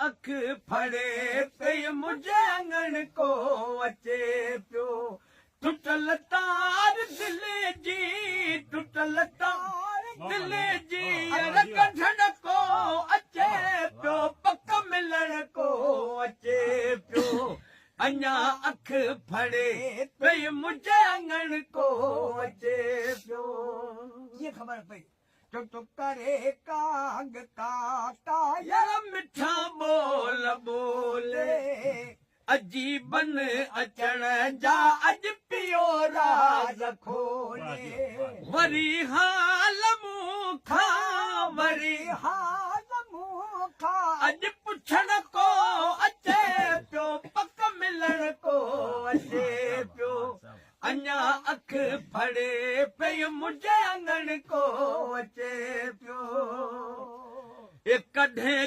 अख फड़े पई मुंहिंजे आंगण को अचे पियो टुटल तार दिल जी टुटल तार दिल जी कढण को अचे पियो पक मिलण को अचे पियो अञा अख फड़े पई मुंहिंजे आंगण को अचे पियो कीअं ख़बर पई टुक करे कांग काटा यार मिठा बोल बोले अजीबन अचण जा अॼु पियो राज खोले वरी हाल मूं खां वरी हाल मूं खां अॼु पुछण को अचे पियो पक मिलण को अचे पियो अञा अख फड़े पई मुंहिंजे आंगण को अचे पियो कॾहिं